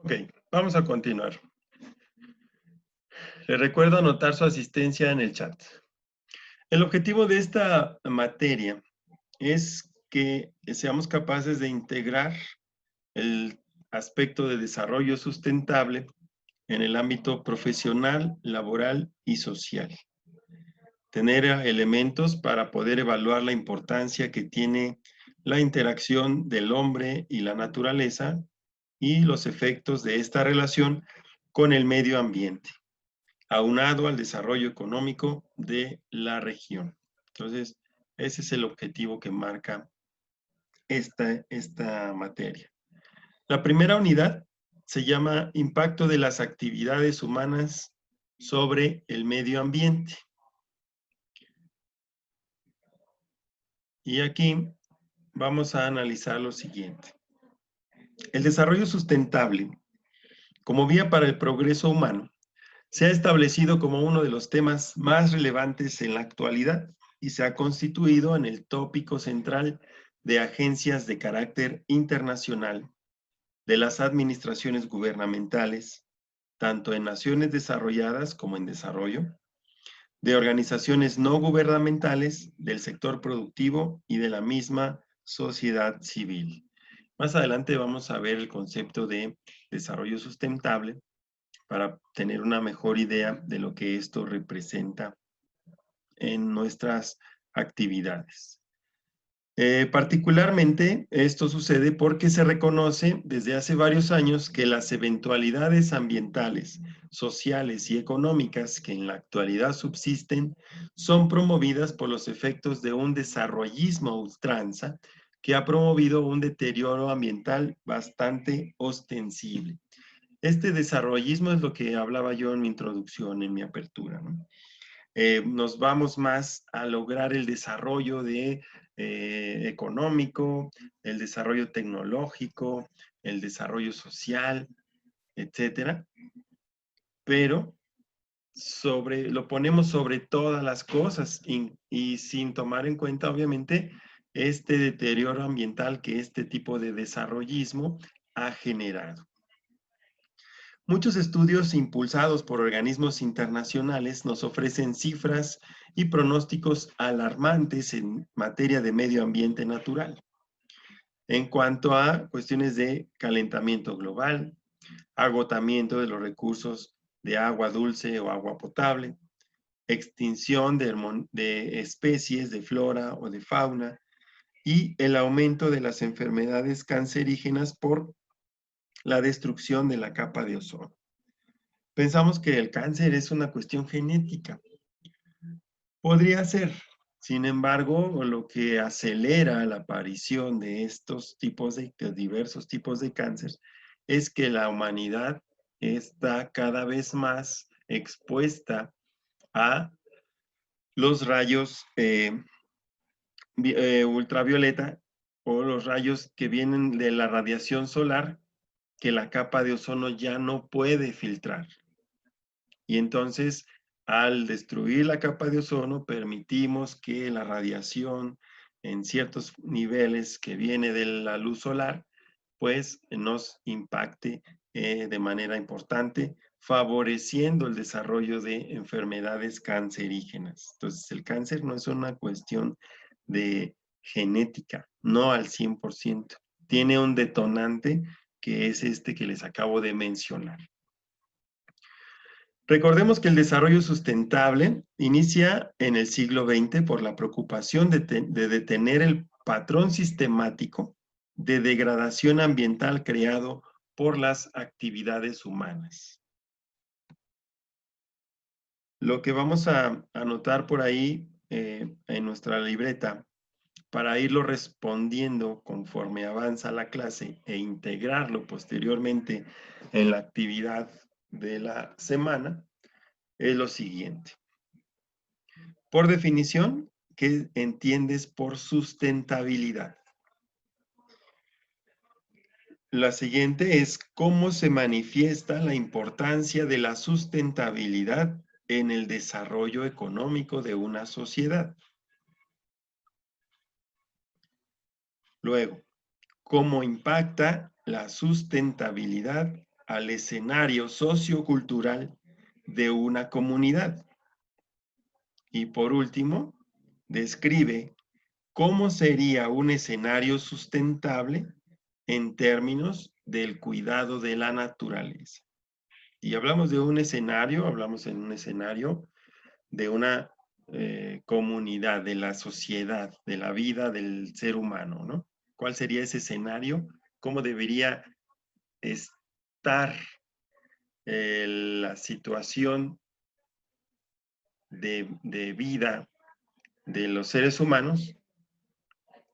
Ok, vamos a continuar. Les recuerdo anotar su asistencia en el chat. El objetivo de esta materia es que seamos capaces de integrar el aspecto de desarrollo sustentable en el ámbito profesional, laboral y social. Tener elementos para poder evaluar la importancia que tiene la interacción del hombre y la naturaleza y los efectos de esta relación con el medio ambiente, aunado al desarrollo económico de la región. Entonces, ese es el objetivo que marca esta materia. La primera unidad se llama Impacto de las actividades humanas sobre el medio ambiente. Y aquí vamos a analizar lo siguiente. El desarrollo sustentable, como vía para el progreso humano, se ha establecido como uno de los temas más relevantes en la actualidad y se ha constituido en el tópico central de agencias de carácter internacional, de las administraciones gubernamentales, tanto en naciones desarrolladas como en desarrollo, de organizaciones no gubernamentales, del sector productivo y de la misma sociedad civil. Más adelante vamos a ver el concepto de desarrollo sustentable para tener una mejor idea de lo que esto representa en nuestras actividades. Particularmente, esto sucede porque se reconoce desde hace varios años que las eventualidades ambientales, sociales y económicas que en la actualidad subsisten son promovidas por los efectos de un desarrollismo a ultranza que ha promovido un deterioro ambiental bastante ostensible. Este desarrollismo es lo que hablaba yo en mi introducción, en mi apertura, ¿no? Nos vamos más a lograr el desarrollo económico, el desarrollo tecnológico, el desarrollo social, etcétera, pero lo ponemos sobre todas las cosas y sin tomar en cuenta, obviamente, este deterioro ambiental que este tipo de desarrollismo ha generado. Muchos estudios impulsados por organismos internacionales nos ofrecen cifras y pronósticos alarmantes en materia de medio ambiente natural. En cuanto a cuestiones de calentamiento global, agotamiento de los recursos de agua dulce o agua potable, extinción de especies de flora o de fauna y el aumento de las enfermedades cancerígenas por la destrucción de la capa de ozono. Pensamos que el cáncer es una cuestión genética. Podría ser. Sin embargo, lo que acelera la aparición de estos tipos de diversos tipos de cáncer es que la humanidad está cada vez más expuesta a los rayos ultravioleta o los rayos que vienen de la radiación solar que la capa de ozono ya no puede filtrar. Y entonces, al destruir la capa de ozono, permitimos que la radiación en ciertos niveles que viene de la luz solar, pues nos impacte de manera importante, favoreciendo el desarrollo de enfermedades cancerígenas. Entonces, el cáncer no es una cuestión de genética, no al 100%. Tiene un detonante que es este que les acabo de mencionar. Recordemos que el desarrollo sustentable inicia en el siglo XX por la preocupación de detener el patrón sistemático de degradación ambiental creado por las actividades humanas. Lo que vamos a anotar por ahí en nuestra libreta para irlo respondiendo conforme avanza la clase e integrarlo posteriormente en la actividad de la semana es lo siguiente. Por definición, ¿qué entiendes por sustentabilidad? La siguiente es cómo se manifiesta la importancia de la sustentabilidad en el desarrollo económico de una sociedad. Luego, ¿cómo impacta la sustentabilidad al escenario sociocultural de una comunidad. Y por último, describe cómo sería un escenario sustentable en términos del cuidado de la naturaleza. Y hablamos de un escenario, hablamos en un escenario de una comunidad, de la sociedad, de la vida del ser humano, ¿no? ¿Cuál sería ese escenario? ¿Cómo debería estar la situación de vida de los seres humanos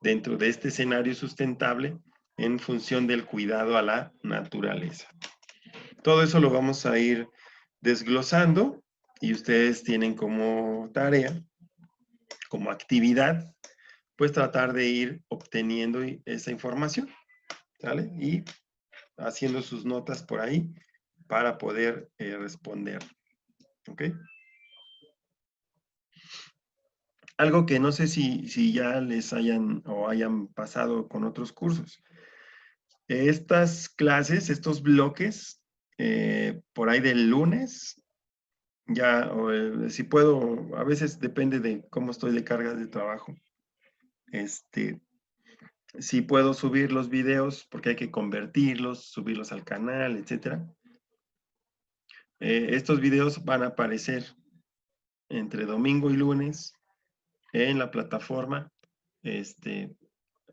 dentro de este escenario sustentable en función del cuidado a la naturaleza? Todo eso lo vamos a ir desglosando y ustedes tienen como tarea, como actividad, pues tratar de ir obteniendo esa información, ¿sale? Y haciendo sus notas por ahí para poder responder, ¿ok? Algo que no sé si ya les hayan o hayan pasado con otros cursos. Estas clases, estos bloques, por ahí del lunes, ya, si puedo, a veces depende de cómo estoy de cargas de trabajo. Si puedo subir los videos, porque hay que convertirlos, subirlos al canal, etcétera. Estos videos van a aparecer entre domingo y lunes en la plataforma.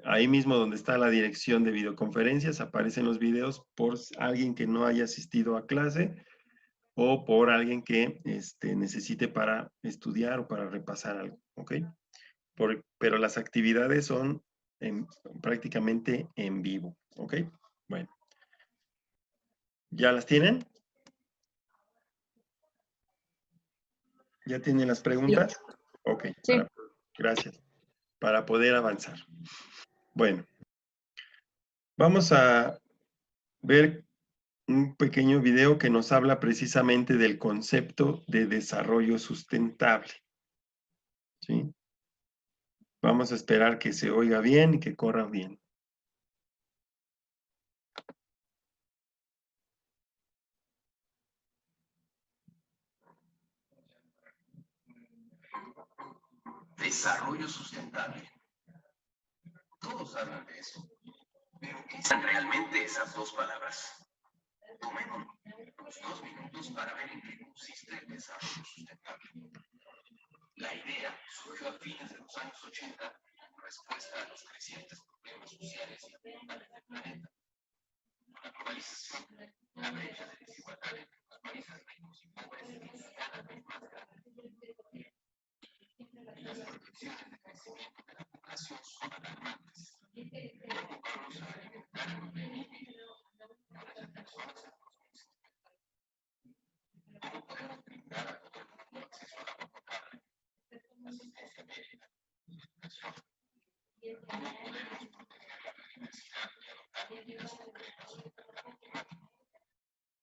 Ahí mismo donde está la dirección de videoconferencias, aparecen los videos por alguien que no haya asistido a clase o por alguien que necesite para estudiar o para repasar algo, ¿ok? Pero las actividades son prácticamente en vivo, ¿ok? Bueno, ¿ya las tienen? ¿Ya tienen las Sí. preguntas? Ok, Sí. gracias. Para poder avanzar. Bueno, vamos a ver un pequeño video que nos habla precisamente del concepto de desarrollo sustentable. ¿Sí? Vamos a esperar que se oiga bien y que corra bien. Desarrollo sustentable. Todos hablan de eso, pero ¿qué son realmente esas dos palabras? Tomemos unos 2 minutos para ver en qué consiste el desarrollo sustentable. La idea surgió a fines de los años 80 en respuesta a los crecientes problemas sociales y ambientales del planeta. La globalización, la brecha de desigualdad entre los países ricos y pobres es cada vez más grande. Y las proyecciones de crecimiento de la población son alarmantes. ¿Cómo vamos a alimentar a 9.000 millones de personas en 2050? ¿Cómo podemos brindar a todo el mundo acceso al agua potable, asistencia médica y educación? ¿Cómo podemos proteger la biodiversidad y adoptar medidas concretas sobre el cambio climático?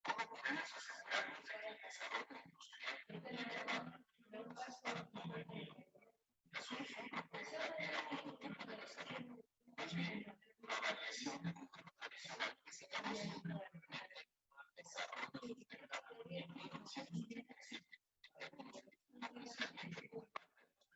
¿Cómo podemos asegurarnos de que el desarrollo industrial lleve a bajas para todo el mundo? La solución propuesta era un nuevo tipo de desarrollo. Pues bien, la variación del modelo tradicional que se llamó siempre desarrollo sustentable en 1987 y evolucionó oficialmente como parte de los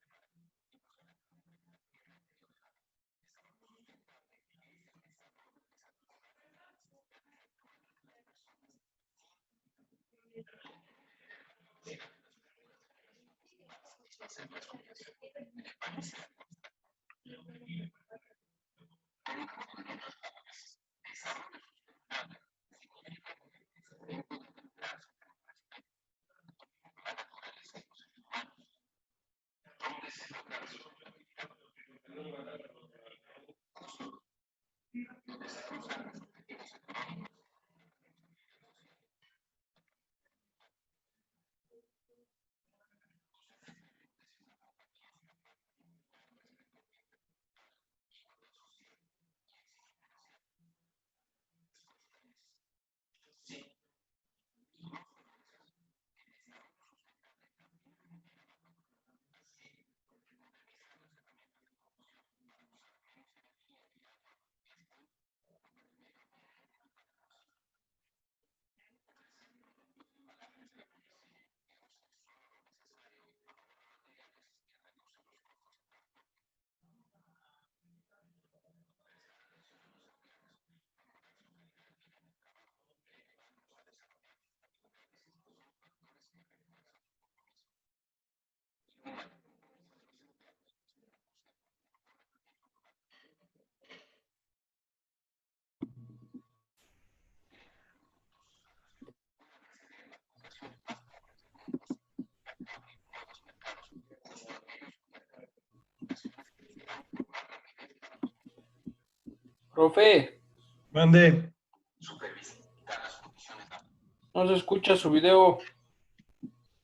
Profe, Mande. no se escucha su video.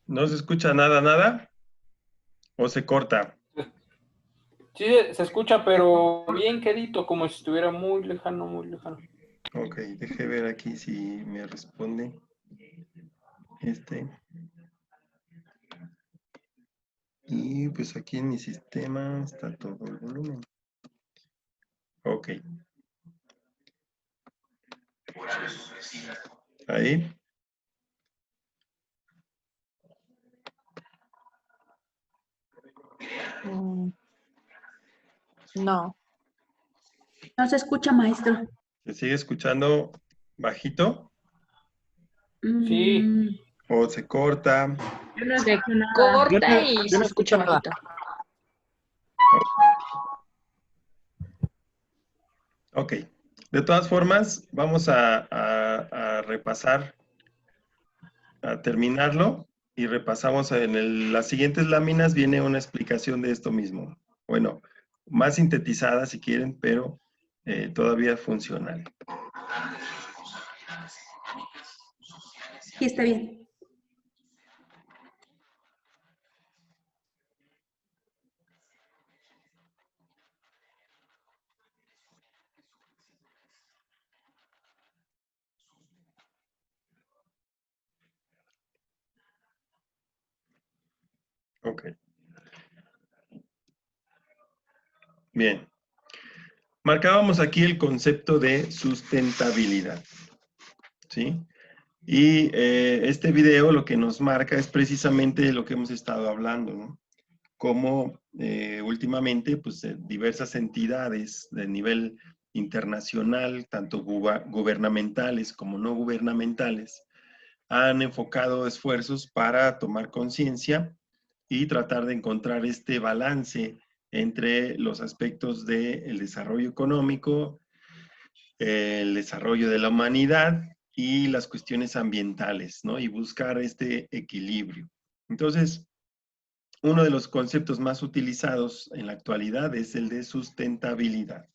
¿No se escucha nada, nada? ¿O se corta? Sí, se escucha, pero bien quedito, como si estuviera muy lejano, muy lejano. Ok, deje ver aquí si me responde. Y pues aquí en mi sistema está todo el volumen. Ok. Ahí. No. No se escucha, maestro. ¿Se sigue escuchando bajito? Sí. ¿O se corta? Yo no Se escucho nada. corta y Yo no se escucha escucho nada. bajito. Ok. De todas formas, vamos a repasar, a terminarlo y repasamos las siguientes láminas viene una explicación de esto mismo. Bueno, más sintetizada si quieren, pero todavía funcional. Sí, está bien. Ok. Bien. Marcábamos aquí el concepto de sustentabilidad. ¿Sí? Y este video lo que nos marca es precisamente lo que hemos estado hablando, ¿no? Cómo últimamente pues, diversas entidades de nivel internacional, tanto gubernamentales como no gubernamentales, han enfocado esfuerzos para tomar conciencia y tratar de encontrar este balance entre los aspectos del desarrollo económico, el desarrollo de la humanidad y las cuestiones ambientales, ¿no? Y buscar este equilibrio. Entonces, uno de los conceptos más utilizados en la actualidad es el de sustentabilidad.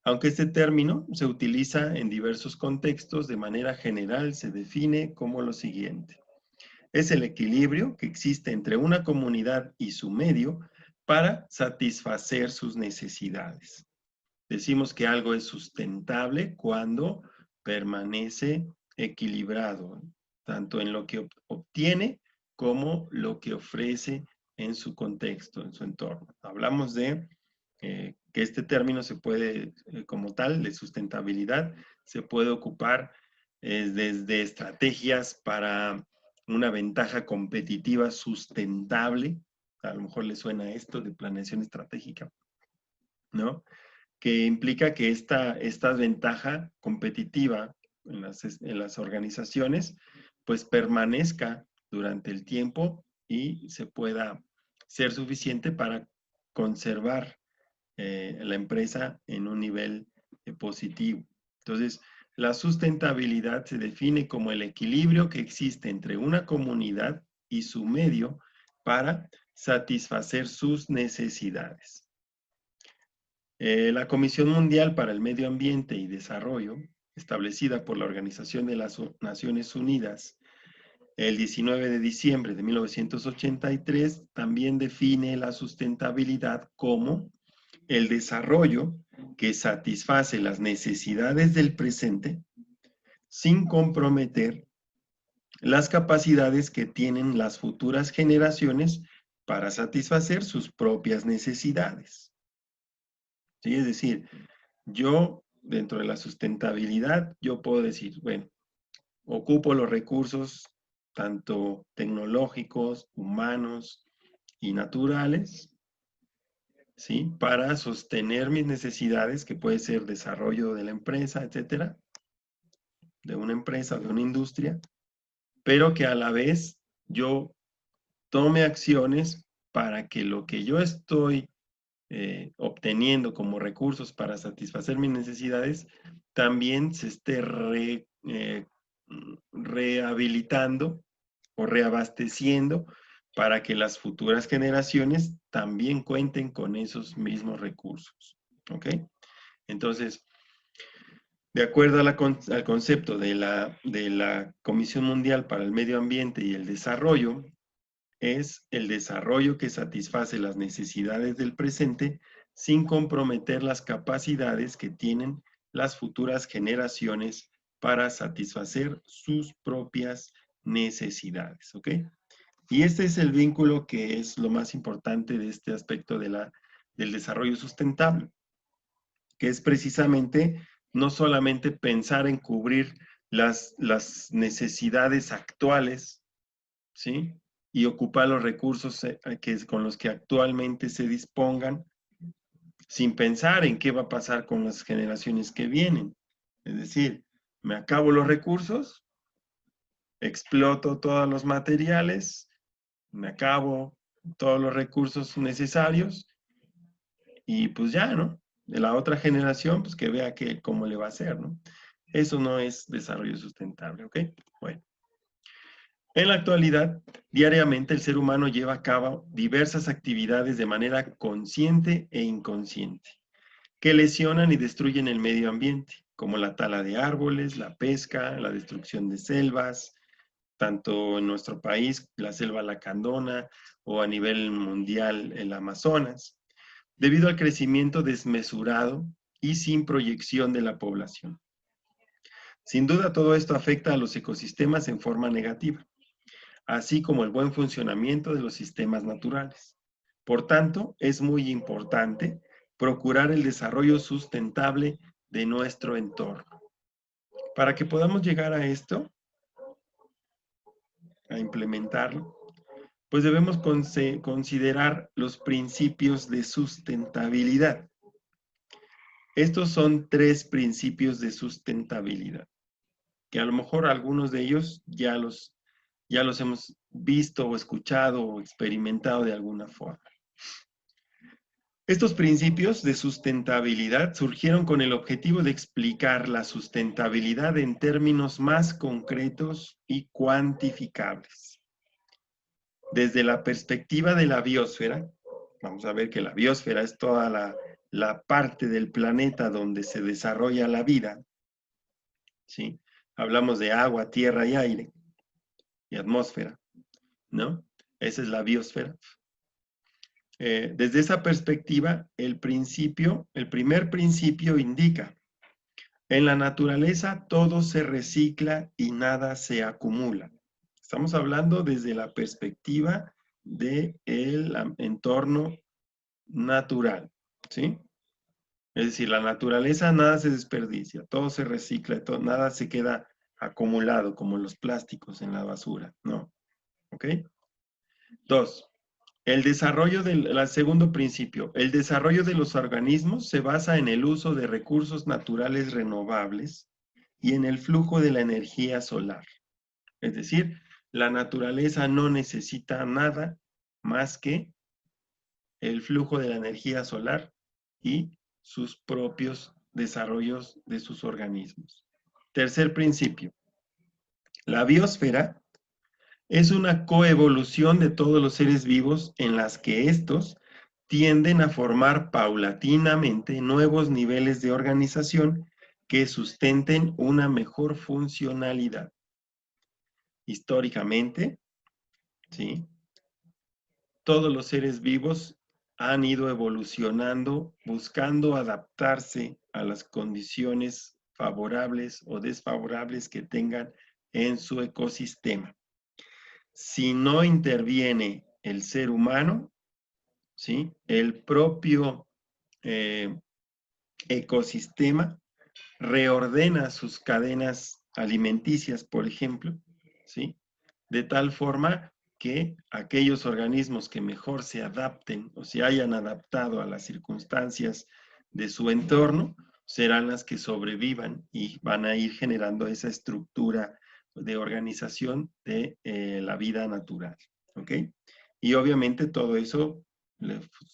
Aunque este término se utiliza en diversos contextos, de manera general se define como lo siguiente. Es el equilibrio que existe entre una comunidad y su medio para satisfacer sus necesidades. Decimos que algo es sustentable cuando permanece equilibrado, tanto en lo que obtiene como lo que ofrece en su contexto, en su entorno. Hablamos de que este término se puede, como tal, de sustentabilidad, se puede ocupar desde estrategias para una ventaja competitiva sustentable, a lo mejor le suena esto de planeación estratégica, ¿no? Que implica que esta ventaja competitiva en las organizaciones, pues permanezca durante el tiempo y se pueda ser suficiente para conservar la empresa en un nivel positivo. Entonces, la sustentabilidad se define como el equilibrio que existe entre una comunidad y su medio para satisfacer sus necesidades. La Comisión Mundial para el Medio Ambiente y Desarrollo, establecida por la Organización de las Naciones Unidas el 19 de diciembre de 1983, también define la sustentabilidad como el desarrollo que satisface las necesidades del presente sin comprometer las capacidades que tienen las futuras generaciones para satisfacer sus propias necesidades. ¿Sí? Es decir, yo, dentro de la sustentabilidad, yo puedo decir, bueno, ocupo los recursos tanto tecnológicos, humanos y naturales, ¿sí? Para sostener mis necesidades, que puede ser desarrollo de la empresa, etcétera, de una empresa, de una industria, pero que a la vez yo tome acciones para que lo que yo estoy obteniendo como recursos para satisfacer mis necesidades, también se esté rehabilitando o reabasteciendo para que las futuras generaciones también cuenten con esos mismos recursos. ¿Ok? Entonces, De acuerdo al concepto de la Comisión Mundial para el Medio Ambiente y el Desarrollo, es el desarrollo que satisface las necesidades del presente sin comprometer las capacidades que tienen las futuras generaciones para satisfacer sus propias necesidades, ¿ok? Y este es el vínculo que es lo más importante de este aspecto del desarrollo sustentable, que es precisamente no solamente pensar en cubrir las necesidades actuales, ¿sí? Y ocupar los recursos con los que actualmente se dispongan, sin pensar en qué va a pasar con las generaciones que vienen. Es decir, me acabo los recursos, exploto todos los materiales, me acabo todos los recursos necesarios y pues ya, ¿no? De la otra generación, pues que vea cómo le va a hacer, ¿no? Eso no es desarrollo sustentable, ¿ok? Bueno. En la actualidad, diariamente el ser humano lleva a cabo diversas actividades de manera consciente e inconsciente, que lesionan y destruyen el medio ambiente, como la tala de árboles, la pesca, la destrucción de selvas, tanto en nuestro país, la selva lacandona, o a nivel mundial, el Amazonas, debido al crecimiento desmesurado y sin proyección de la población. Sin duda, todo esto afecta a los ecosistemas en forma negativa, así como el buen funcionamiento de los sistemas naturales. Por tanto, es muy importante procurar el desarrollo sustentable de nuestro entorno. Para que podamos llegar a esto, a implementarlo, pues debemos considerar los principios de sustentabilidad. Estos son 3 principios de sustentabilidad, que a lo mejor algunos de ellos ya los hemos visto o escuchado o experimentado de alguna forma. Estos principios de sustentabilidad surgieron con el objetivo de explicar la sustentabilidad en términos más concretos y cuantificables. Desde la perspectiva de la biosfera, vamos a ver que la biosfera es toda la parte del planeta donde se desarrolla la vida, ¿sí? Hablamos de agua, tierra y aire, y atmósfera, ¿no? Esa es la biosfera. Desde esa perspectiva, el primer principio indica, en la naturaleza todo se recicla y nada se acumula. Estamos hablando desde la perspectiva del entorno natural, ¿sí? Es decir, la naturaleza nada se desperdicia, todo se recicla, nada se queda acumulado como los plásticos en la basura, ¿no? ¿Ok? 2. Segundo principio, el desarrollo de los organismos se basa en el uso de recursos naturales renovables y en el flujo de la energía solar. Es decir, la naturaleza no necesita nada más que el flujo de la energía solar y sus propios desarrollos de sus organismos. Tercer principio, la biosfera es una coevolución de todos los seres vivos en las que estos tienden a formar paulatinamente nuevos niveles de organización que sustenten una mejor funcionalidad. Históricamente, ¿sí? Todos los seres vivos han ido evolucionando, buscando adaptarse a las condiciones favorables o desfavorables que tengan en su ecosistema. Si no interviene el ser humano, ¿sí? El propio ecosistema reordena sus cadenas alimenticias, por ejemplo, ¿sí? De tal forma que aquellos organismos que mejor se adapten o se hayan adaptado a las circunstancias de su entorno, serán las que sobrevivan y van a ir generando esa estructura de organización de la vida natural, ¿ok? Y obviamente todo eso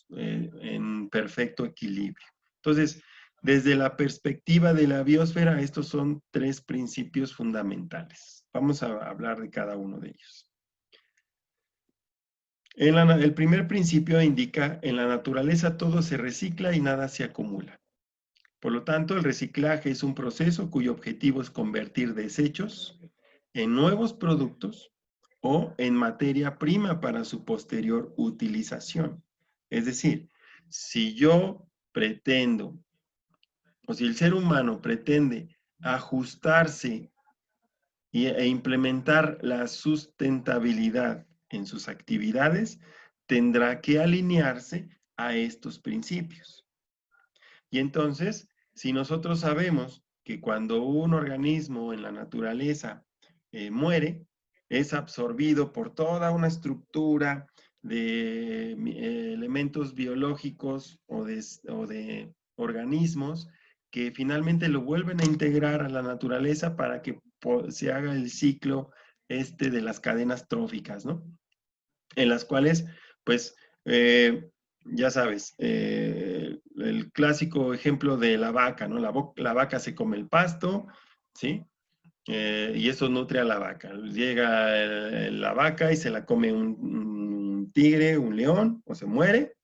en perfecto equilibrio. Entonces, desde la perspectiva de la biosfera, estos son 3 principios fundamentales. Vamos a hablar de cada uno de ellos. El primer principio indica, en la naturaleza todo se recicla y nada se acumula. Por lo tanto, el reciclaje es un proceso cuyo objetivo es convertir desechos en nuevos productos o en materia prima para su posterior utilización. Es decir, si yo pretendo, o si el ser humano pretende ajustarse e implementar la sustentabilidad en sus actividades, tendrá que alinearse a estos principios. Y entonces, si nosotros sabemos que cuando un organismo en la naturaleza muere, es absorbido por toda una estructura de elementos biológicos o de organismos que finalmente lo vuelven a integrar a la naturaleza para que se haga el ciclo de las cadenas tróficas, ¿no? En las cuales, pues, ya sabes, el clásico ejemplo de la vaca, ¿no? La vaca se come el pasto, ¿sí? Y eso nutre a la vaca. Llega la vaca y se la come un tigre, un león, o se muere,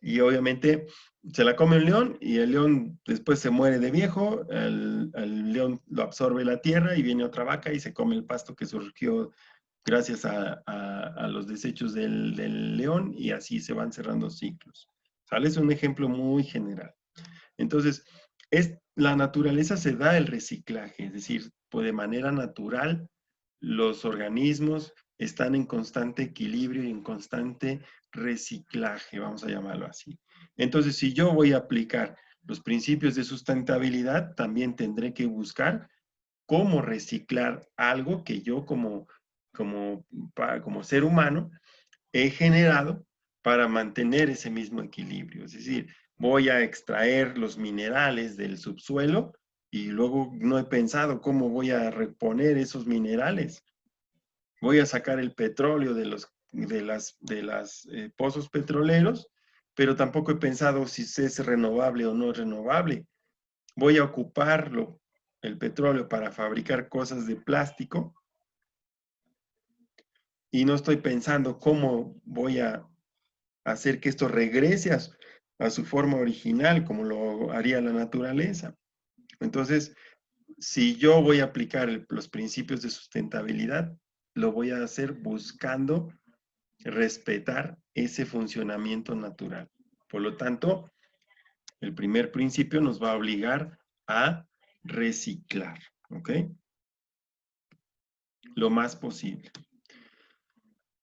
y obviamente se la come un león, y el león después se muere de viejo, el león lo absorbe la tierra, y viene otra vaca y se come el pasto que surgió gracias a los desechos del león, y así se van cerrando ciclos. ¿Sale? Es un ejemplo muy general. Entonces, la naturaleza se da el reciclaje, es decir, pues de manera natural los organismos están en constante equilibrio y en constante reciclaje, vamos a llamarlo así. Entonces, si yo voy a aplicar los principios de sustentabilidad, también tendré que buscar cómo reciclar algo que yo como ser humano he generado para mantener ese mismo equilibrio. Es decir, voy a extraer los minerales del subsuelo y luego no he pensado cómo voy a reponer esos minerales. Voy a sacar el petróleo de los pozos petroleros, pero tampoco he pensado si es renovable o no es renovable. Voy a ocuparlo, el petróleo, para fabricar cosas de plástico, y no estoy pensando cómo voy a hacer que esto regrese a su forma original, como lo haría la naturaleza. Entonces, si yo voy a aplicar los principios de sustentabilidad, lo voy a hacer buscando respetar ese funcionamiento natural. Por lo tanto, el primer principio nos va a obligar a reciclar, ¿ok? Lo más posible.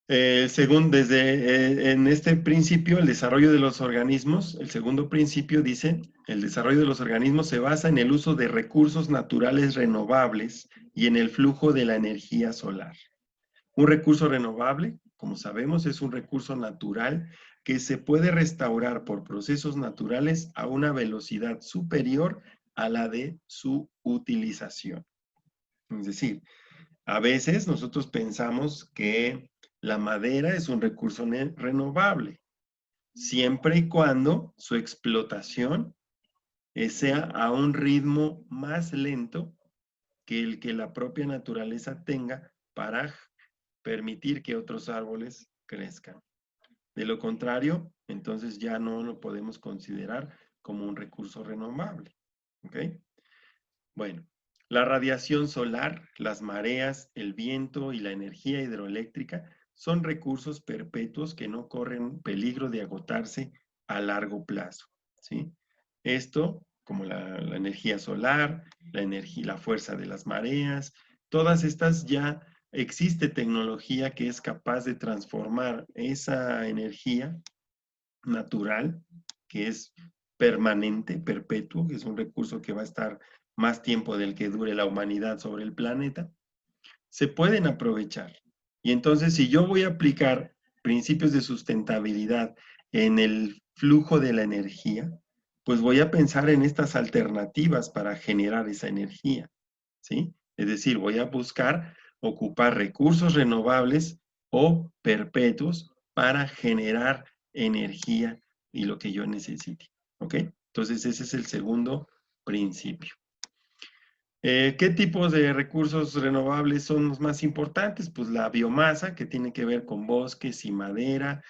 En este principio, el desarrollo de los organismos, el segundo principio dice, el desarrollo de los organismos se basa en el uso de recursos naturales renovables y en el flujo de la energía solar. Un recurso renovable, como sabemos, es un recurso natural que se puede restaurar por procesos naturales a una velocidad superior a la de su utilización. Es decir, a veces nosotros pensamos que la madera es un recurso renovable, siempre y cuando su explotación sea a un ritmo más lento que el que la propia naturaleza tenga para permitir que otros árboles crezcan. De lo contrario, entonces ya no lo podemos considerar como un recurso renovable. ¿Ok? Bueno, la radiación solar, las mareas, el viento y la energía hidroeléctrica son recursos perpetuos que no corren peligro de agotarse a largo plazo, ¿sí? Esto, como la energía solar, la fuerza de las mareas, todas estas ya existe tecnología que es capaz de transformar esa energía natural, que es permanente, perpetuo, que es un recurso que va a estar más tiempo del que dure la humanidad sobre el planeta, se pueden aprovechar. Y entonces, si yo voy a aplicar principios de sustentabilidad en el flujo de la energía, pues voy a pensar en estas alternativas para generar esa energía, ¿sí? Es decir, voy a buscar ocupar recursos renovables o perpetuos para generar energía y lo que yo necesite, ¿ok? Entonces, ese es el segundo principio. ¿Qué tipos de recursos renovables son los más importantes? Pues la biomasa, que tiene que ver con bosques y madera,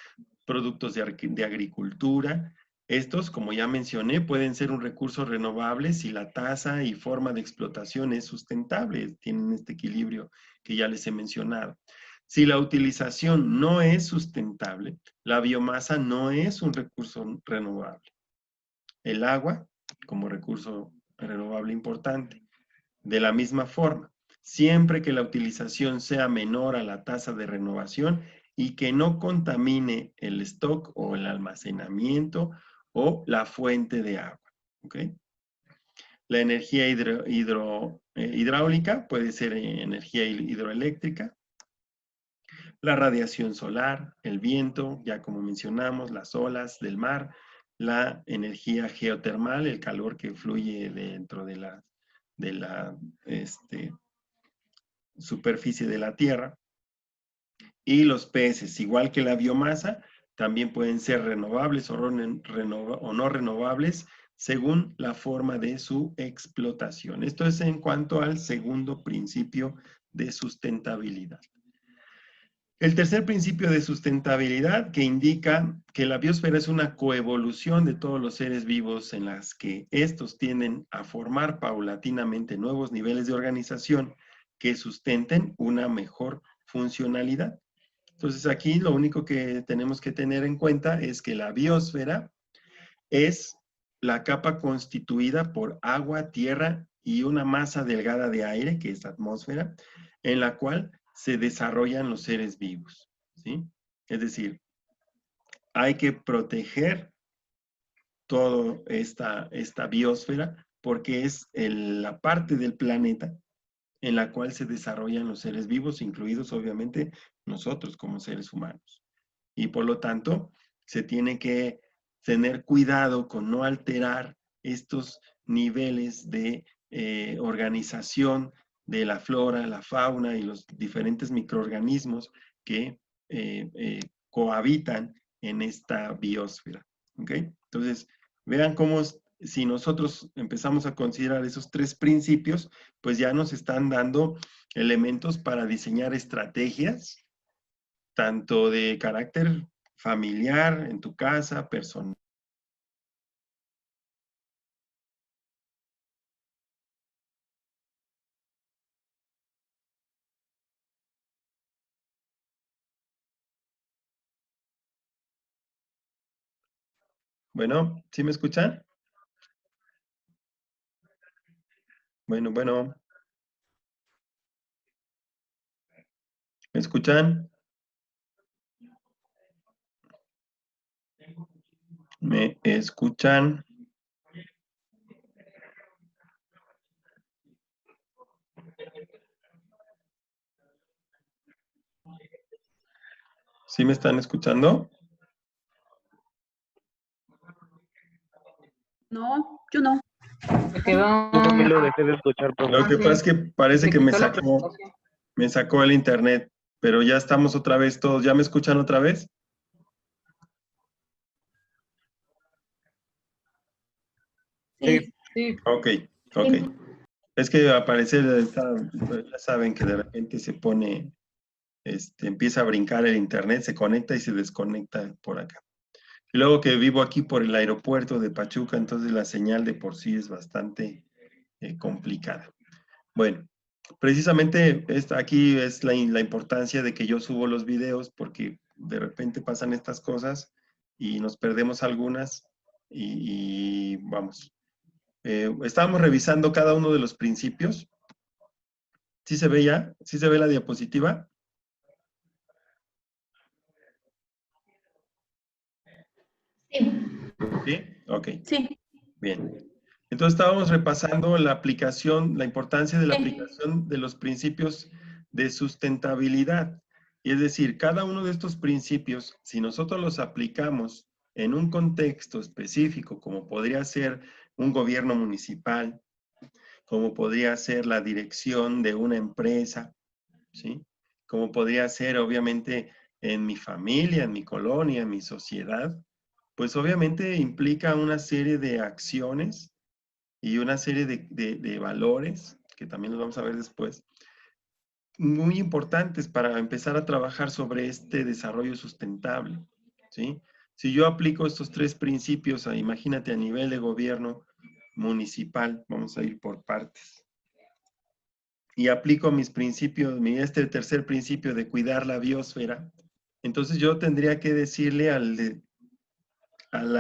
productos de agricultura, Estos, como ya mencioné, pueden ser un recurso renovable si la tasa y forma de explotación es sustentable, tienen este equilibrio que ya les he mencionado. Si la utilización no es sustentable, la biomasa no es un recurso renovable. El agua, como recurso renovable importante. De la misma forma, siempre que la utilización sea menor a la tasa de renovación y que no contamine el stock o el almacenamiento o la fuente de agua. ¿Ok? La energía hidráulica puede ser energía hidroeléctrica. La radiación solar, el viento, ya como mencionamos, las olas del mar, la energía geotermal, el calor que fluye dentro de la superficie de la Tierra, y los peces, igual que la biomasa, también pueden ser renovables o no renovables según la forma de su explotación. Esto es en cuanto al segundo principio de sustentabilidad. El tercer principio de sustentabilidad, que indica que la biosfera es una coevolución de todos los seres vivos en las que estos tienden a formar paulatinamente nuevos niveles de organización que sustenten una mejor funcionalidad. Entonces aquí lo único que tenemos que tener en cuenta es que la biosfera es la capa constituida por agua, tierra y una masa delgada de aire, que es la atmósfera, en la cual se desarrollan los seres vivos, ¿sí? Es decir, hay que proteger toda esta biosfera porque es la parte del planeta en la cual se desarrollan los seres vivos, incluidos obviamente nosotros como seres humanos. Y por lo tanto, se tiene que tener cuidado con no alterar estos niveles de organización de la flora, la fauna y los diferentes microorganismos que cohabitan en esta biosfera. ¿Ok? Entonces, vean cómo si nosotros empezamos a considerar esos tres principios, pues ya nos están dando elementos para diseñar estrategias, tanto de carácter familiar, en tu casa, personal. Bueno, ¿sí me escuchan? Bueno, bueno. ¿Me escuchan? ¿Me escuchan? ¿Sí me están escuchando? No, yo no. Se quedó. Yo también lo dejé de escuchar, profe. Lo que pasa es que parece Se que me quitó la sacó presentación. el internet, pero ya estamos otra vez todos. ¿Ya me escuchan otra vez? Sí. Sí, Ok, ok. Es que al parecer ya saben que de repente se pone, empieza a brincar el internet, se conecta y se desconecta por acá. Y luego que vivo aquí por el aeropuerto de Pachuca, entonces la señal de por sí es bastante complicada. Bueno, precisamente aquí es la importancia de que yo subo los videos porque de repente pasan estas cosas y nos perdemos algunas y vamos. Estábamos revisando cada uno de los principios. ¿Sí se ve ya? ¿Sí se ve la diapositiva? Sí. ¿Sí? Ok, Sí. bien. Entonces estábamos repasando la aplicación, la importancia de la Sí. aplicación de los principios de sustentabilidad. Y es decir, cada uno de estos principios, si nosotros los aplicamos en un contexto específico, como podría ser un gobierno municipal, como podría ser la dirección de una empresa, ¿sí? Como podría ser, obviamente, en mi familia, en mi colonia, en mi sociedad, pues obviamente implica una serie de acciones y una serie de valores, que también los vamos a ver después, muy importantes para empezar a trabajar sobre este desarrollo sustentable, ¿sí? Si yo aplico estos 3 principios, imagínate a nivel de gobierno municipal, vamos a ir por partes, y aplico mis principios, este tercer principio de cuidar la biosfera, entonces yo tendría que decirle al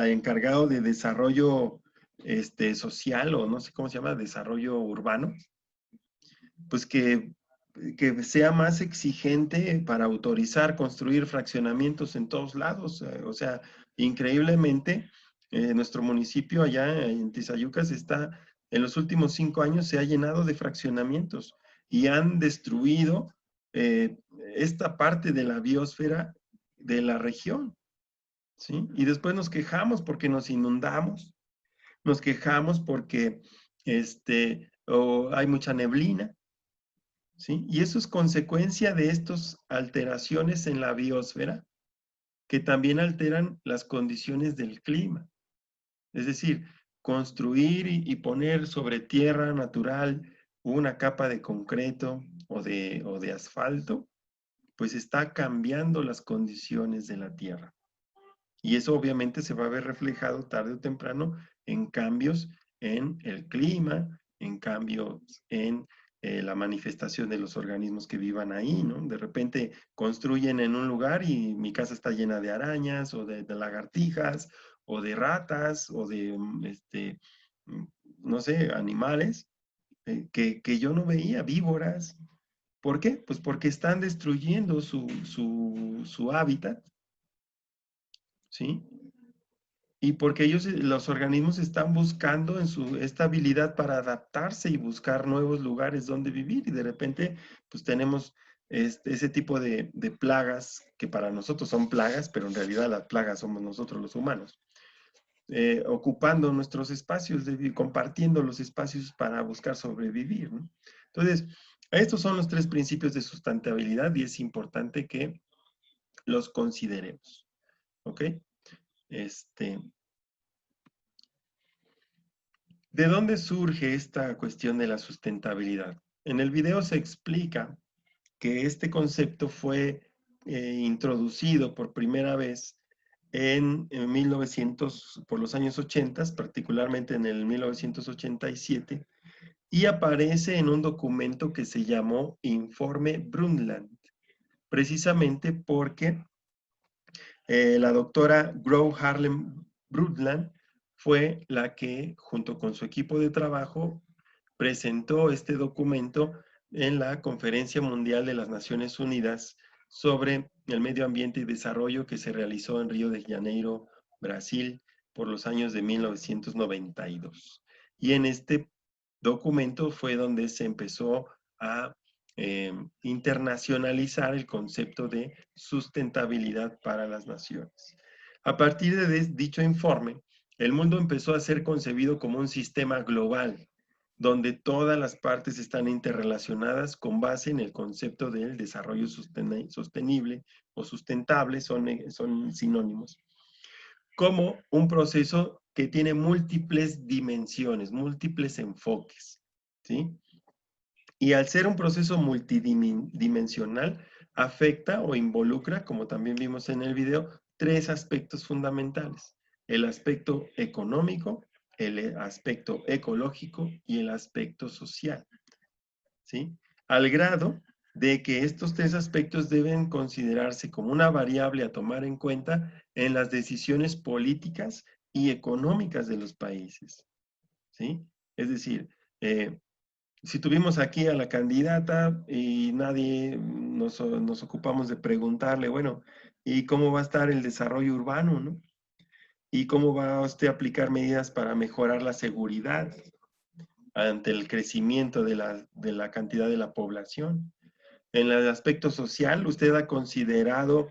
encargado de desarrollo social, o no sé cómo se llama, desarrollo urbano, pues que sea más exigente para autorizar construir fraccionamientos en todos lados. O sea, increíblemente, nuestro municipio allá en Tizayucas en los últimos 5 años se ha llenado de fraccionamientos y han destruido esta parte de la biosfera de la región, ¿sí? Y después nos quejamos porque nos inundamos, nos quejamos porque hay mucha neblina, ¿sí? Y eso es consecuencia de estas alteraciones en la biosfera que también alteran las condiciones del clima. Es decir, construir y poner sobre tierra natural una capa de concreto o de asfalto, pues está cambiando las condiciones de la tierra. Y eso obviamente se va a ver reflejado tarde o temprano en cambios en el clima, en cambios en la manifestación de los organismos que vivan ahí, ¿no? De repente construyen en un lugar y mi casa está llena de arañas o de lagartijas o de ratas o de, no sé, animales que yo no veía, víboras. ¿Por qué? Pues porque están destruyendo su hábitat, ¿sí? Y porque los organismos están buscando en su estabilidad para adaptarse y buscar nuevos lugares donde vivir. Y de repente, pues tenemos ese tipo de plagas que para nosotros son plagas, pero en realidad las plagas somos nosotros los humanos. Ocupando nuestros espacios, compartiendo los espacios para buscar sobrevivir, ¿no? Entonces, estos son los 3 principios de sustentabilidad y es importante que los consideremos. ¿Ok? ¿De dónde surge esta cuestión de la sustentabilidad? En el video se explica que este concepto fue introducido por primera vez en 1900, por los años 80, particularmente en el 1987, y aparece en un documento que se llamó Informe Brundtland, precisamente porque la doctora Gro Harlem Brundtland fue la que, junto con su equipo de trabajo, presentó este documento en la Conferencia Mundial de las Naciones Unidas sobre el Medio Ambiente y Desarrollo que se realizó en Río de Janeiro, Brasil, por los años de 1992. Y en este documento fue donde se empezó a internacionalizar el concepto de sustentabilidad para las naciones. A partir de dicho informe, el mundo empezó a ser concebido como un sistema global, donde todas las partes están interrelacionadas con base en el concepto del desarrollo sostenible o sustentable, son sinónimos, como un proceso que tiene múltiples dimensiones, múltiples enfoques, ¿sí? Y al ser un proceso multidimensional, afecta o involucra, como también vimos en el video, 3 aspectos fundamentales: el aspecto económico, el aspecto ecológico y el aspecto social, ¿sí? Al grado de que estos 3 aspectos deben considerarse como una variable a tomar en cuenta en las decisiones políticas y económicas de los países, ¿sí? Es decir, si tuvimos aquí a la candidata y nadie nos ocupamos de preguntarle, bueno, ¿y cómo va a estar el desarrollo urbano, no? ¿Y cómo va usted a aplicar medidas para mejorar la seguridad ante el crecimiento de la cantidad de la población? En el aspecto social, ¿usted ha considerado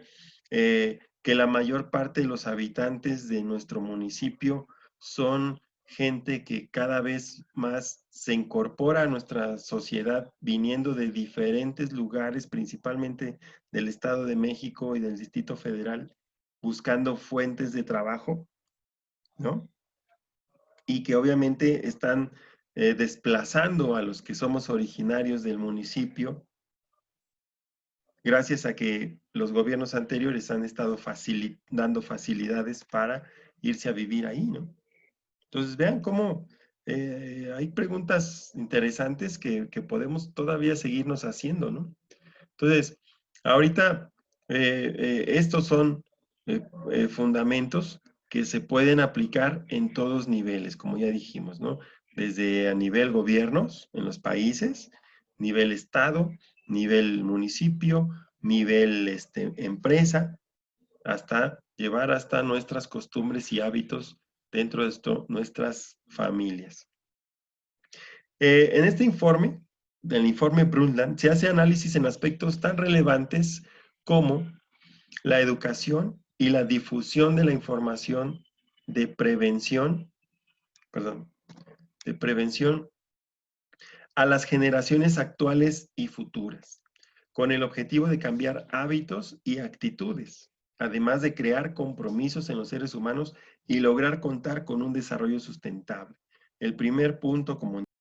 que la mayor parte de los habitantes de nuestro municipio son gente que cada vez más se incorpora a nuestra sociedad viniendo de diferentes lugares, principalmente del Estado de México y del Distrito Federal, buscando fuentes de trabajo, ¿no? Y que obviamente están desplazando a los que somos originarios del municipio gracias a que los gobiernos anteriores han estado dando facilidades para irse a vivir ahí, ¿no? Entonces, vean cómo hay preguntas interesantes que podemos todavía seguirnos haciendo, ¿no? Entonces, ahorita estos son fundamentos que se pueden aplicar en todos niveles, como ya dijimos, ¿no? Desde a nivel gobiernos en los países, nivel estado, nivel municipio, nivel empresa, hasta llevar hasta nuestras costumbres y hábitos dentro de esto, nuestras familias. En este informe, del informe Brundtland, se hace análisis en aspectos tan relevantes como la educación y la difusión de la información de prevención, a las generaciones actuales y futuras, con el objetivo de cambiar hábitos y actitudes, además de crear compromisos en los seres humanos y lograr contar con un desarrollo sustentable. El primer punto, como